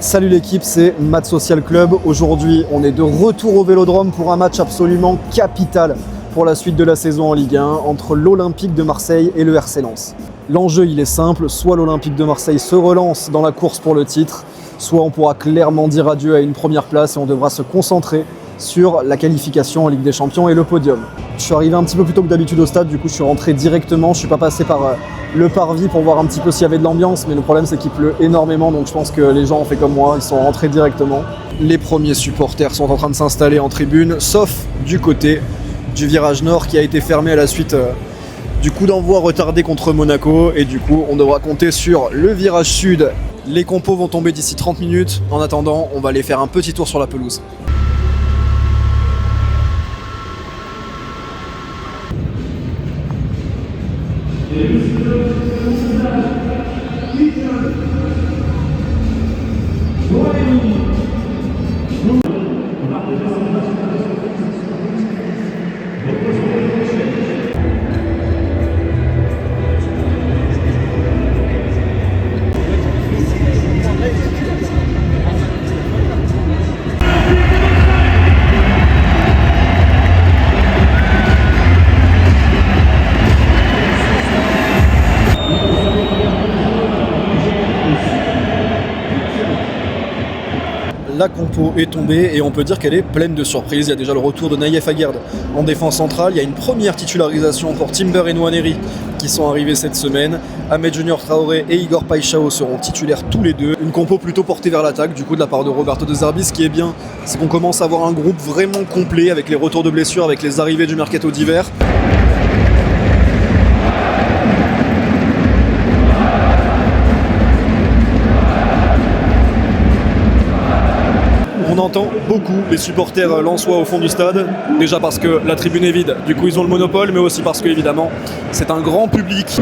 Salut l'équipe, c'est Math Social Club. Aujourd'hui, on est de retour au Vélodrome pour un match absolument capital pour la suite de la saison en Ligue 1 entre l'Olympique de Marseille et le RC Lens. L'enjeu, il est simple, soit l'Olympique de Marseille se relance dans la course pour le titre, soit on pourra clairement dire adieu à une première place et on devra se concentrer sur la qualification en Ligue des Champions et le podium. Je suis arrivé un petit peu plus tôt que d'habitude au stade, du coup je suis rentré directement, je ne suis pas passé par le parvis pour voir un petit peu s'il y avait de l'ambiance, mais le problème c'est qu'il pleut énormément, donc je pense que les gens ont fait comme moi, ils sont rentrés directement. Les premiers supporters sont en train de s'installer en tribune, sauf du côté du virage nord qui a été fermé à la suite du coup d'envoi retardé contre Monaco, et du coup on devra compter sur le virage sud. Les compos vont tomber d'ici 30 minutes, en attendant on va aller faire un petit tour sur la pelouse. La compo est tombée et on peut dire qu'elle est pleine de surprises. Il y a déjà le retour de Naïef Aguerd en défense centrale. Il y a une première titularisation pour Timber et Nwaneri qui sont arrivés cette semaine. Ahmed Junior Traoré et Igor Paixão seront titulaires tous les deux. Une compo plutôt portée vers l'attaque du coup de la part de Roberto De Zerbi. Ce qui est bien, c'est qu'on commence à avoir un groupe vraiment complet avec les retours de blessures, avec les arrivées du mercato d'hiver. On entend beaucoup les supporters lensois au fond du stade, déjà parce que la tribune est vide, du coup ils ont le monopole, mais aussi parce que évidemment c'est un grand public.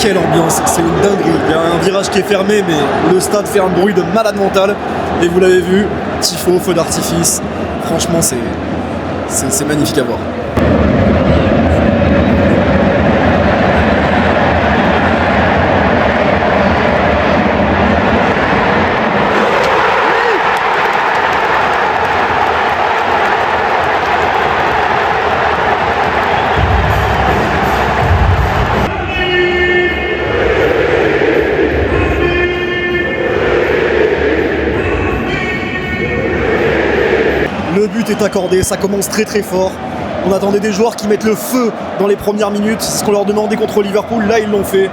Quelle ambiance, c'est une dinguerie. Il y a un virage qui est fermé, mais le stade fait un bruit de malade mental. Et vous l'avez vu, tifo, feu d'artifice. Franchement, c'est magnifique à voir. Le but est accordé, ça commence très très fort. On attendait des joueurs qui mettent le feu dans les premières minutes, c'est ce qu'on leur demandait contre Liverpool, là ils l'ont fait.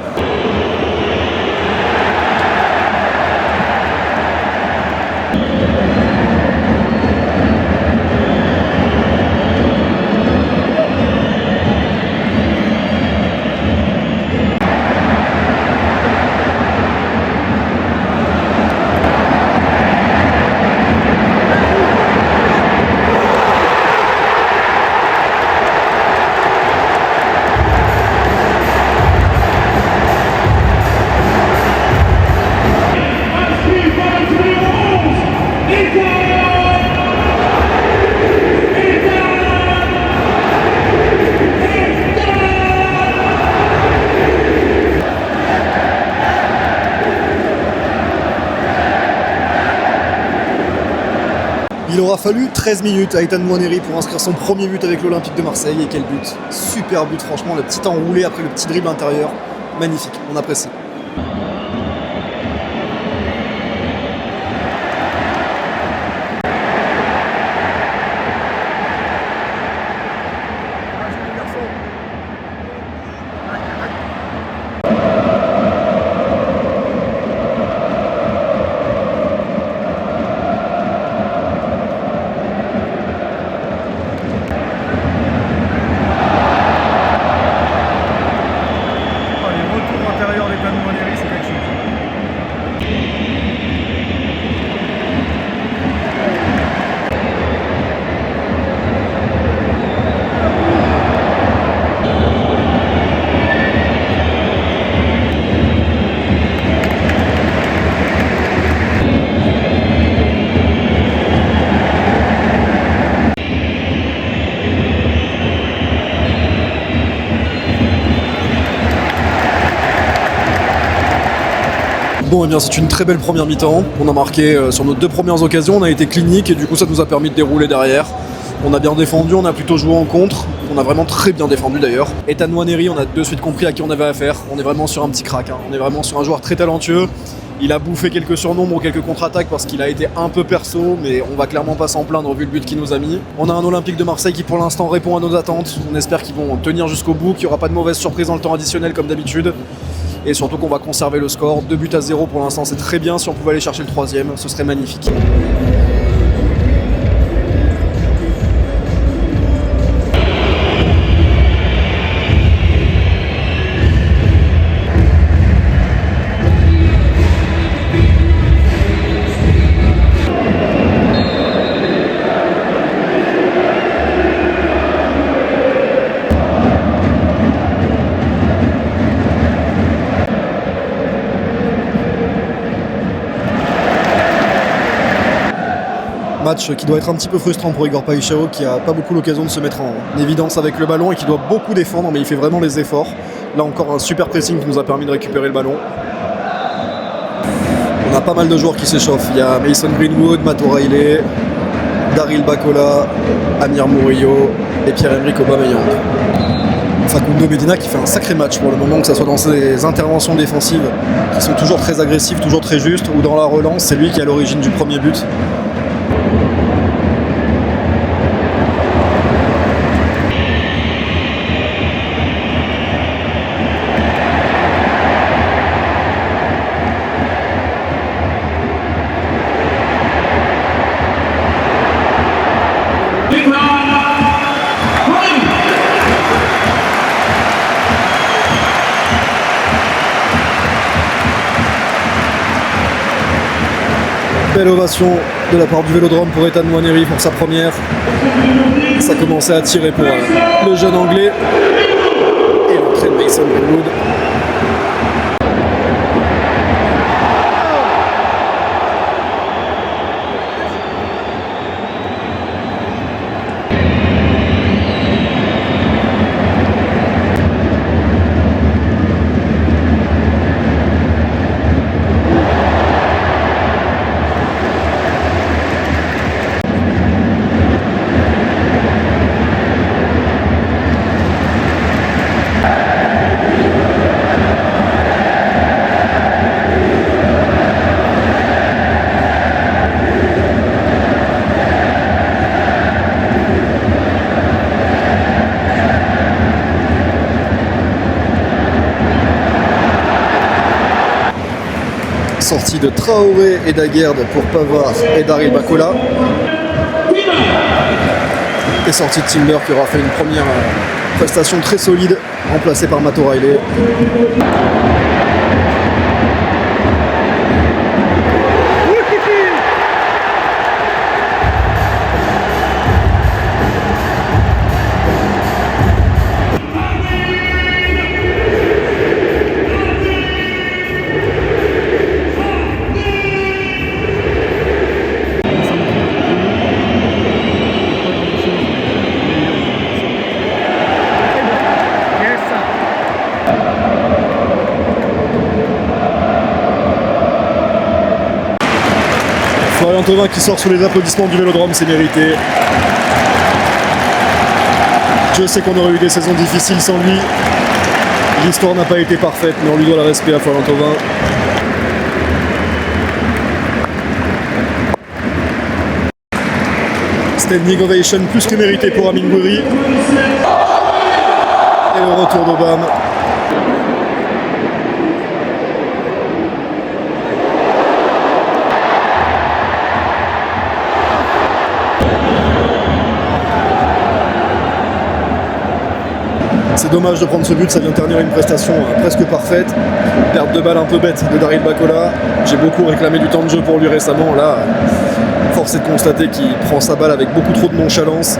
Il aura fallu 13 minutes à Ethan Nwaneri pour inscrire son premier but avec l'Olympique de Marseille. Et quel but! Super but, franchement, le petit enroulé après le petit dribble intérieur. Magnifique, on apprécie. Bon, eh bien, c'est une très belle première mi-temps. On a marqué sur nos 2 premières occasions, on a été clinique et du coup ça nous a permis de dérouler derrière. On a bien défendu, on a plutôt joué en contre. On a vraiment très bien défendu d'ailleurs. Ethan Nwaneri, on a de suite compris à qui on avait affaire. On est vraiment sur un petit crack, hein. On est vraiment sur un joueur très talentueux. Il a bouffé quelques surnombres ou quelques contre-attaques parce qu'il a été un peu perso, mais on va clairement pas s'en plaindre vu le but qu'il nous a mis. On a un Olympique de Marseille qui pour l'instant répond à nos attentes. On espère qu'ils vont tenir jusqu'au bout, qu'il n'y aura pas de mauvaise surprise dans le temps additionnel comme d'habitude. Et surtout qu'on va conserver le score. 2-0 pour l'instant, c'est très bien. Si on pouvait aller chercher le 3e, ce serait magnifique. Match qui doit être un petit peu frustrant pour Igor Paixão qui a pas beaucoup l'occasion de se mettre en évidence avec le ballon et qui doit beaucoup défendre, mais il fait vraiment les efforts. Là encore un super pressing qui nous a permis de récupérer le ballon. On a pas mal de joueurs qui s'échauffent. Il y a Mason Greenwood, Matt O'Reilly, Daryl Bacola, Amir Murillo et Pierre-Emerick Aubameyang. Facundo Medina qui fait un sacré match pour le moment, que ce soit dans ses interventions défensives qui sont toujours très agressives, toujours très justes, ou dans la relance, c'est lui qui est à l'origine du premier but. Belle ovation de la part du Vélodrome pour Ethan Nwaneri pour sa première. Ça commençait à tirer pour le jeune anglais. Et l'entrée de Mason Greenwood. Sortie de Traoré et d'Aguerd pour Pavard et Daryl Bacola. Et sortie de Timber qui aura fait une première prestation très solide, remplacée par Matt O'Reilly. Thauvin qui sort sous les applaudissements du Vélodrome, c'est mérité. Je sais qu'on aurait eu des saisons difficiles sans lui. L'histoire n'a pas été parfaite, mais on lui doit le respect à Florian Thauvin. Standing ovation plus que mérité pour Amine Gouiri. Et le retour d'Obama. C'est dommage de prendre ce but, ça vient ternir une prestation presque parfaite. Perte de balle un peu bête de Daryl Bacola. J'ai beaucoup réclamé du temps de jeu pour lui récemment. Là, force est de constater qu'il prend sa balle avec beaucoup trop de nonchalance.